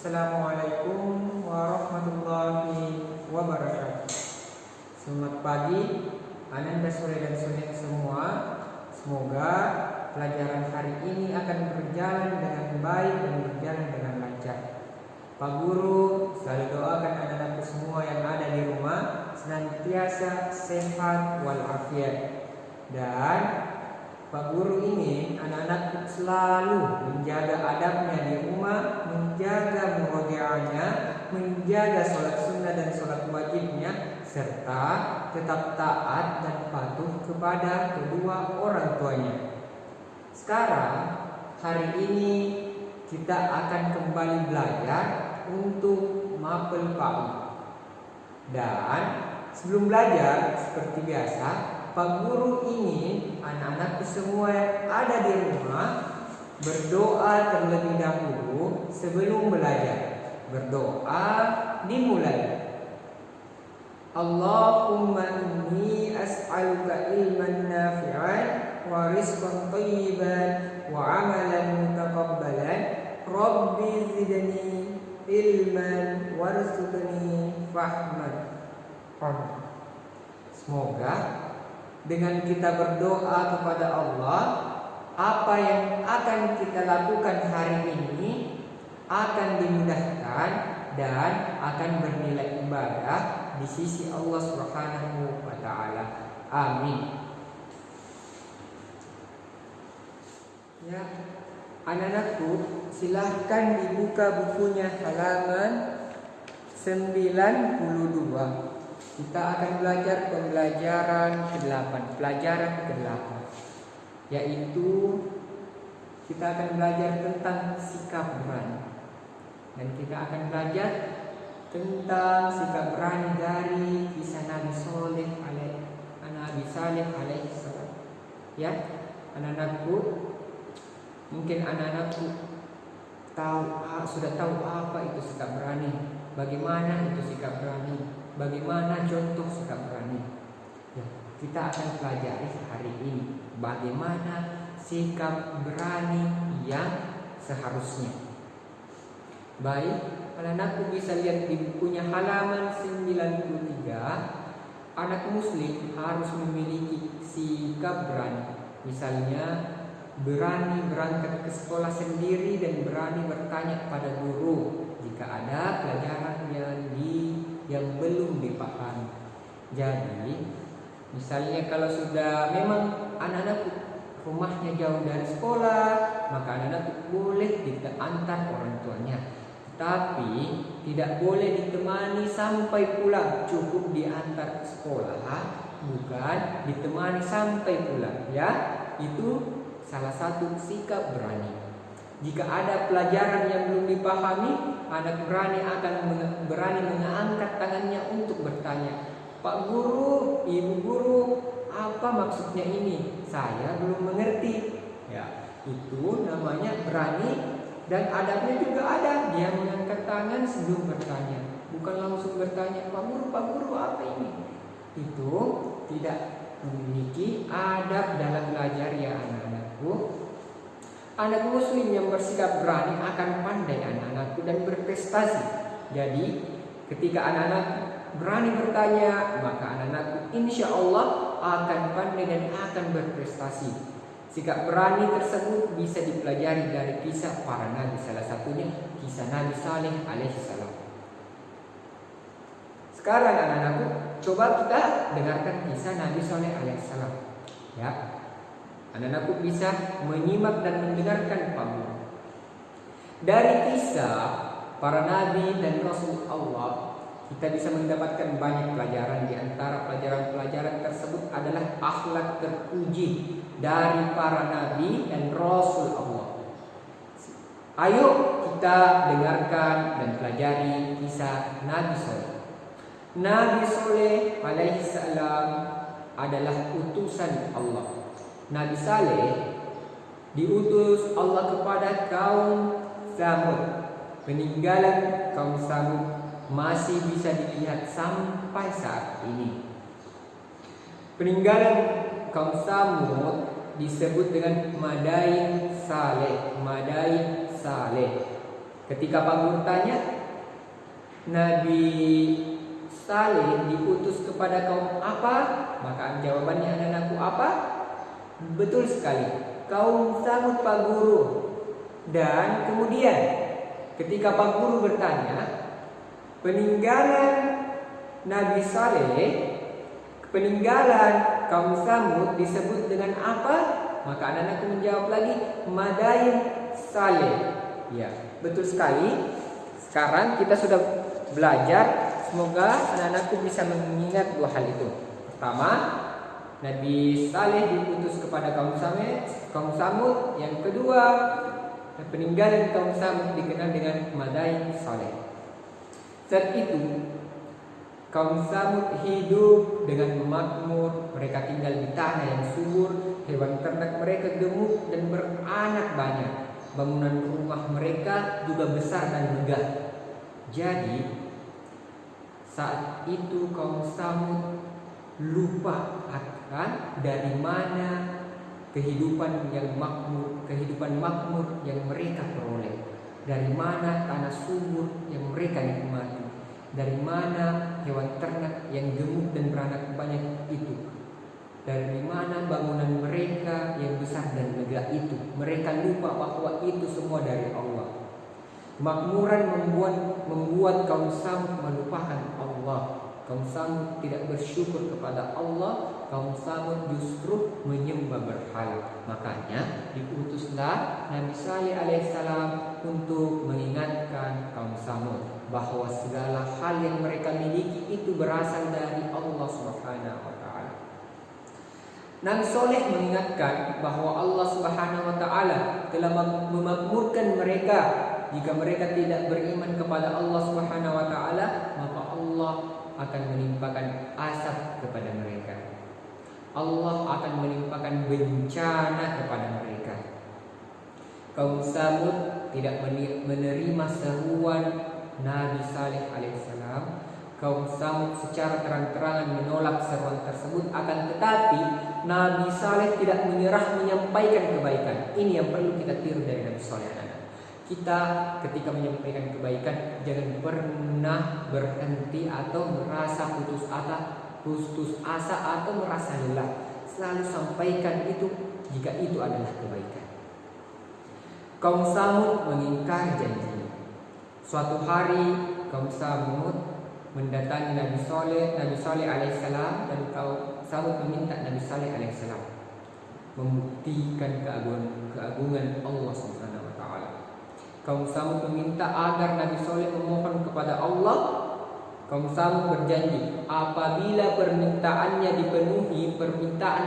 Assalamualaikum warahmatullahi wabarakatuh. Selamat pagi Ananda sore dan sore semua. Semoga pelajaran hari ini akan berjalan dengan baik dan berjalan dengan lancar. Pak Guru selalu doakan anak-anakku semua yang ada di rumah senantiasa sehat walafiat. Dan Pak Guru ingin anak-anak selalu menjaga adabnya di rumah, menjaga murojaahnya, menjaga sholat sunnah dan sholat wajibnya, serta tetap taat dan patuh kepada kedua orang tuanya. Sekarang, hari ini kita akan kembali belajar untuk mapel PAUD. Dan sebelum belajar, seperti biasa, Pak Guru ingin anak-anakku semua yang ada di rumah berdoa terlebih dahulu sebelum belajar. Berdoa dimulai. Allahumma inni as'aluka ilman nafi'an wa rizqan thayyiban wa amalan mutaqabbalan. Rabbi zidni ilman warzuqni fahman. Semoga dengan kita berdoa kepada Allah, apa yang akan kita lakukan hari ini akan dimudahkan dan akan bernilai ibadah di sisi Allah Subhanahu wa taala. Amin. Ya, anak-anakku, silahkan dibuka bukunya halaman 92. Kita akan belajar pelajaran ke-8, yaitu kita akan belajar tentang sikap berani. Dan kita akan belajar tentang sikap berani dari kisah Nabi Saleh alaihissalam. Ya, anak-anakku, mungkin anak-anakku sudah tahu apa itu sikap berani, bagaimana itu sikap berani, bagaimana contoh sikap berani. Ya, kita akan pelajari hari ini bagaimana sikap berani yang seharusnya. Baik, anak-anakku bisa lihat di bukunya halaman 93. Anak muslim harus memiliki sikap berani. Misalnya, berani berangkat ke sekolah sendiri dan berani bertanya pada guru jika ada pelajaran yang belum dipahami. Jadi, misalnya kalau sudah memang anak-anak rumahnya jauh dari sekolah, maka anak-anak boleh diantar orang tuanya. Tapi tidak boleh ditemani sampai pulang, cukup diantar ke sekolah, bukan ditemani sampai pulang. Ya, itu salah satu sikap berani. Jika ada pelajaran yang belum dipahami, anak berani mengangkat tangannya untuk bertanya, Pak Guru, Ibu Guru, apa maksudnya ini? Saya belum mengerti. Ya, itu namanya berani. Dan adabnya juga ada, dia mengangkat tangan sebelum bertanya, bukan langsung bertanya, Pak Guru, apa ini? Itu tidak memiliki adab dalam belajar ya anak-anakku. Anak muslim yang bersikap berani akan pandai anak-anakku dan berprestasi. Jadi ketika anak-anak berani bertanya, maka anak-anakku insya Allah akan pandai dan akan berprestasi. Sikap berani tersebut bisa dipelajari dari kisah para nabi, salah satunya kisah Nabi Saleh alaihissalam. Sekarang anak-anakku, coba kita dengarkan kisah Nabi Saleh alaihissalam. Ya, anak-anakku bisa menyimak dan mendengarkan Pak Guru. Dari kisah para nabi dan rasul Allah, kita bisa mendapatkan banyak pelajaran. Di antara pelajaran-pelajaran tersebut adalah akhlak terpuji dari para nabi dan rasul Allah. Ayo kita dengarkan dan pelajari kisah Nabi Saleh. Nabi Saleh alaihissalam adalah utusan Allah. Nabi Saleh diutus Allah kepada kaum Samud. Peninggalan kaum Samud masih bisa dilihat sampai saat ini. Peninggalan kaum Samud disebut dengan Madain Saleh. Ketika Pak Guru tanya, Nabi Saleh diutus kepada kaum apa? Maka jawabannya anak-anakku apa? Betul sekali, kaum Samud Pak Guru. Dan kemudian ketika Pak Guru bertanya, peninggalan Nabi Saleh, peninggalan kaum Samud disebut dengan apa? Maka anak-anakku menjawab lagi, Madain Saleh. Ya, betul sekali. Sekarang kita sudah belajar. Semoga anak-anakku bisa mengingat dua hal itu. Pertama, Nabi Saleh diutus kepada kaum Samud. Yang kedua, peninggalan kaum Samud dikenal dengan Madain Saleh. Saat itu kaum Samud hidup dengan makmur. Mereka tinggal di tanah yang subur. Hewan ternak mereka gemuk dan beranak banyak. Bangunan rumah mereka juga besar dan megah. Jadi saat itu kaum Samud lupa akan dari mana kehidupan makmur yang mereka peroleh. Dari mana tanah subur yang mereka nikmati. Dari mana hewan ternak yang gemuk dan beranak banyak itu. Dari mana bangunan mereka yang besar dan megah itu. Mereka lupa bahwa itu semua dari Allah. Makmuran membuat kaum Samud melupakan Allah. Kaum Samud tidak bersyukur kepada Allah. Kaum Samud justru menyembah berhala. Makanya diutuslah Nabi Saleh alaihissalam untuk mengingatkan kaum Samud bahwa segala hal yang mereka miliki itu berasal dari Allah Subhanahu wa taala. Nabi Saleh mengingatkan bahwa Allah Subhanahu wa taala telah memakmurkan mereka. Jika mereka tidak beriman kepada Allah Subhanahu wa taala, maka Allah akan menimpakan azab kepada mereka. Allah akan menimpakan bencana kepada mereka. Kaum Samud tidak menerima seruan Nabi Saleh alaihissalam. Kaum Samud secara terang-terangan menolak seruan tersebut. Akan tetapi Nabi Saleh tidak menyerah menyampaikan kebaikan. Ini yang perlu kita tiru dari Nabi Saleh. Kita ketika menyampaikan kebaikan jangan pernah berhenti atau merasa putus asa atau merasa lelah. Selalu sampaikan itu jika itu adalah kebaikan. Kaum Samud mengingkari janji. Suatu hari kaum Samud mendatangi Nabi Saleh alaihissalam dan kaum Samud meminta Nabi Saleh alaihissalam membuktikan keagungan Allah Subhanahu wa taala. Kaum Samud meminta agar Nabi Saleh memohon kepada Allah. Kaum Samud berjanji apabila permintaan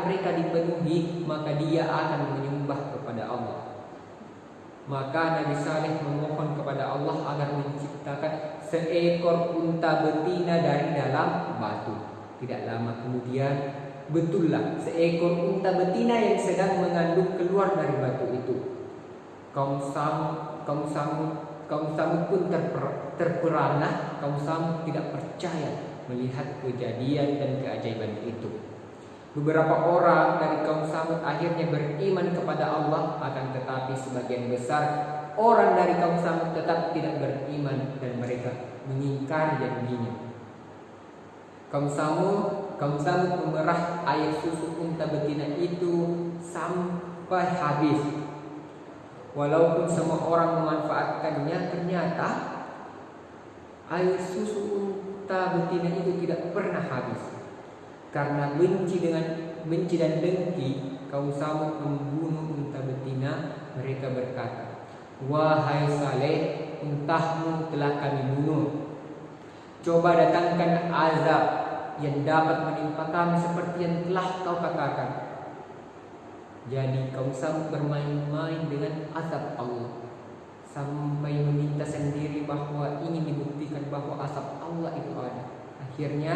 mereka dipenuhi, maka dia akan menyembah kepada Allah. Maka Nabi Saleh memohon kepada Allah agar menciptakan seekor unta betina dari dalam batu. Tidak lama kemudian, betullah seekor unta betina yang sedang mengandung keluar dari batu itu. Kaum Samud pun terperangah. Kaum Samud tidak percaya melihat kejadian dan keajaiban itu. Beberapa orang dari kaum Samud akhirnya beriman kepada Allah, akan tetapi sebagian besar orang dari kaum Samud tetap tidak beriman dan mereka mengingkari janjinya. Kaum Samud memerah air susu unta betina itu sampai habis. Walaupun semua orang memanfaatkannya, ternyata air susu unta betina itu tidak pernah habis. Karena benci dan dengki, kaum Samud membunuh unta betina. Mereka berkata, "Wahai Saleh, untahmu telah kami bunuh. Coba datangkan azab yang dapat menimpa kami seperti yang telah kau katakan." Jadi kaum Samud bermain-main dengan azab Allah sampai meminta sendiri bahwa ingin dibuktikan bahwa azab Allah itu ada. Akhirnya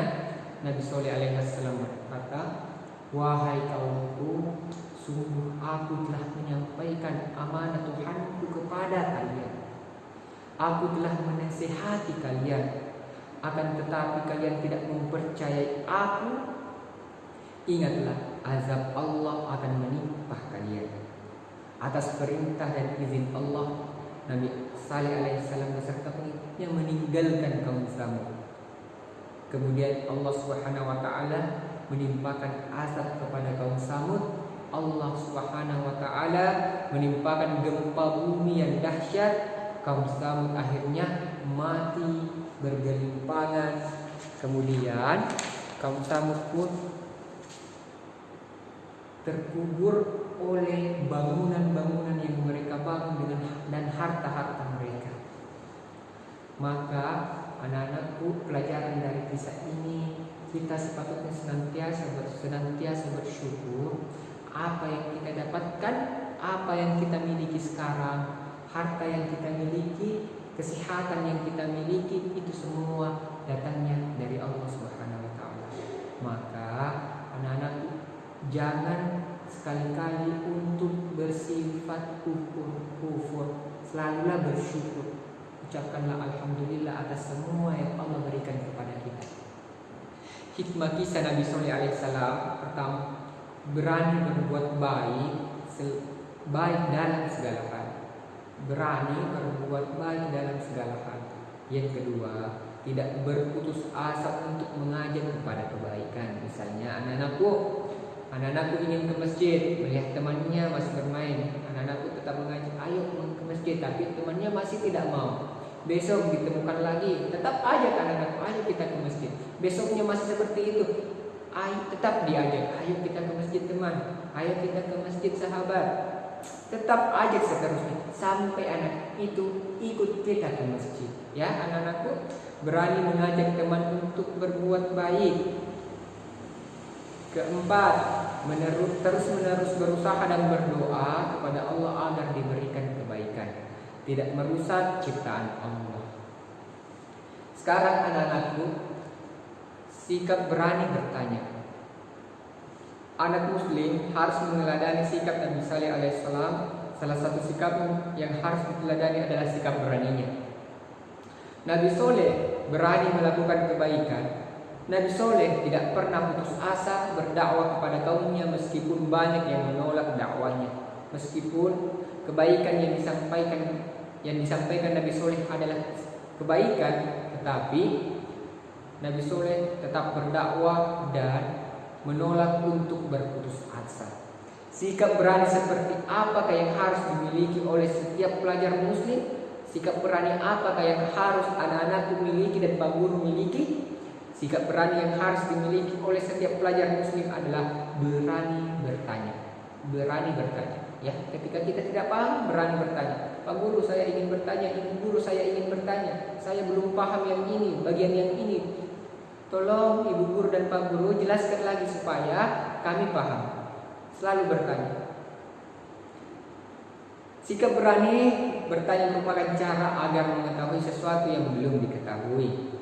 Nabi Saleh alaihissalam berkata, "Wahai kaumku, sungguh aku telah menyampaikan amanah Tuhanku kepada kalian. Aku telah menasihati kalian, akan tetapi kalian tidak mempercayai aku. Ingatlah, azab Allah akan menimpa kalian." Atas perintah dan izin Allah, Nabi Saleh alaihissalam beserta pengikutnya meninggalkan kaum Samud. Kemudian Allah Subhanahu wa taala menimpakan azab kepada kaum Samud. Allah Subhanahu wa taala menimpakan gempa bumi yang dahsyat. Kaum Samud akhirnya mati bergelimpangan. Kemudian kaum Samud pun terkubur oleh bangunan-bangunan yang mereka bangun dan harta-harta mereka. Maka anak-anakku, pelajaran dari kisah ini, kita sepatutnya senantiasa bersyukur apa yang kita dapatkan, apa yang kita miliki sekarang, harta yang kita miliki, kesehatan yang kita miliki, itu semua datangnya dari Allah Subhanahu wa taala. Maka anak-anakku, jangan sekali-kali untuk bersifat kufur. Selalulah bersyukur. Ucapkanlah alhamdulillah atas semua yang Allah berikan kepada kita. Hikmah kisah Nabi Soleh alaihissalam, pertama, berani berbuat baik dalam segala hal. Berani berbuat baik dalam segala hal. Yang kedua, tidak berputus asa untuk mengajak kepada kebaikan. Misalnya anak-anakku ingin ke masjid, melihat temannya masih bermain. Anak-anakku tetap mengajak, ayo ke masjid, tapi temannya masih tidak mau. Besok ditemukan lagi, tetap ajak anak-anakku, ayo kita ke masjid. Besoknya masih seperti itu, ayo tetap diajak, ayo kita ke masjid teman, ayo kita ke masjid sahabat. Tetap ajak seterusnya sampai anak itu ikut kita ke masjid. Ya, anak-anakku, berani mengajak teman untuk berbuat baik. Keempat, terus-menerus berusaha dan berdoa kepada Allah agar diberikan kebaikan, tidak merusak ciptaan Allah. Sekarang anak-anakku, sikap berani bertanya. Anak muslim harus meneladani sikap Nabi Saleh alaihissalam. Salah satu sikap yang harus diteladani adalah sikap beraninya. Nabi Soleh berani melakukan kebaikan. Nabi Soleh tidak pernah putus asa berdakwah kepada kaumnya meskipun banyak yang menolak dakwanya. Meskipun kebaikan yang disampaikan Nabi Soleh adalah kebaikan, tetapi Nabi Soleh tetap berdakwah dan menolak untuk berputus asa. Sikap berani seperti apakah yang harus dimiliki oleh setiap pelajar muslim? Sikap berani apakah yang harus anak-anakku miliki dan Pak Guru miliki? Sikap berani yang harus dimiliki oleh setiap pelajar muslim adalah berani bertanya. Berani bertanya. Ya, ketika kita tidak paham, berani bertanya. Pak Guru, saya ingin bertanya. Ibu Guru, saya ingin bertanya. Saya belum paham yang ini, bagian yang ini. Tolong Ibu Guru dan Pak Guru jelaskan lagi supaya kami paham. Selalu bertanya. Sikap berani bertanya merupakan cara agar mengetahui sesuatu yang belum diketahui.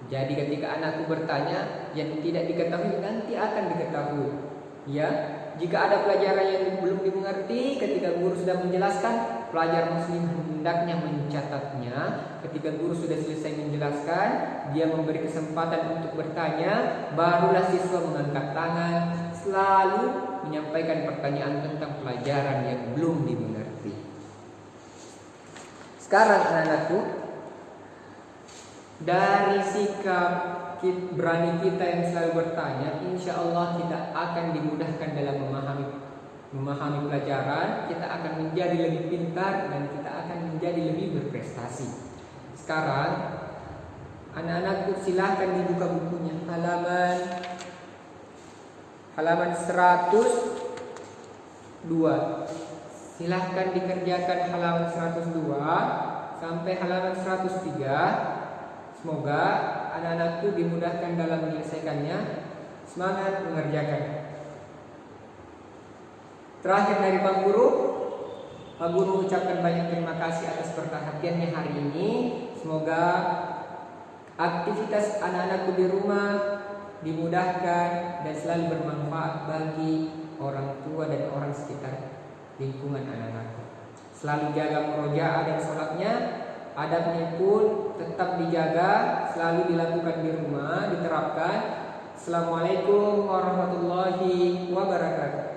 Jadi ketika anakku bertanya, yang tidak diketahui nanti akan diketahui. Ya, jika ada pelajaran yang belum dimengerti, ketika guru sudah menjelaskan, pelajar muslim hendaknya mencatatnya. Ketika guru sudah selesai menjelaskan, dia memberi kesempatan untuk bertanya, barulah siswa mengangkat tangan, selalu menyampaikan pertanyaan tentang pelajaran yang belum dimengerti. Sekarang anak-anakku, dari sikap berani kita yang selalu bertanya, insya Allah kita akan dimudahkan dalam memahami pelajaran. Kita akan menjadi lebih pintar dan kita akan menjadi lebih berprestasi. Sekarang anak-anakku, silahkan dibuka bukunya, halaman 102. Silahkan dikerjakan halaman 102 sampai halaman 103. Semoga anak-anakku dimudahkan dalam menyelesaikannya. Semangat mengerjakan. Terakhir dari Pak Guru, Pak Guru ucapkan banyak terima kasih atas perhatiannya hari ini. Semoga aktivitas anak-anakku di rumah dimudahkan dan selalu bermanfaat bagi orang tua dan orang sekitar lingkungan anak-anakku. Selalu jaga murojaah dan sholatnya. Adabnya pun tetap dijaga, selalu dilakukan di rumah, diterapkan. Assalamualaikum warahmatullahi wabarakatuh.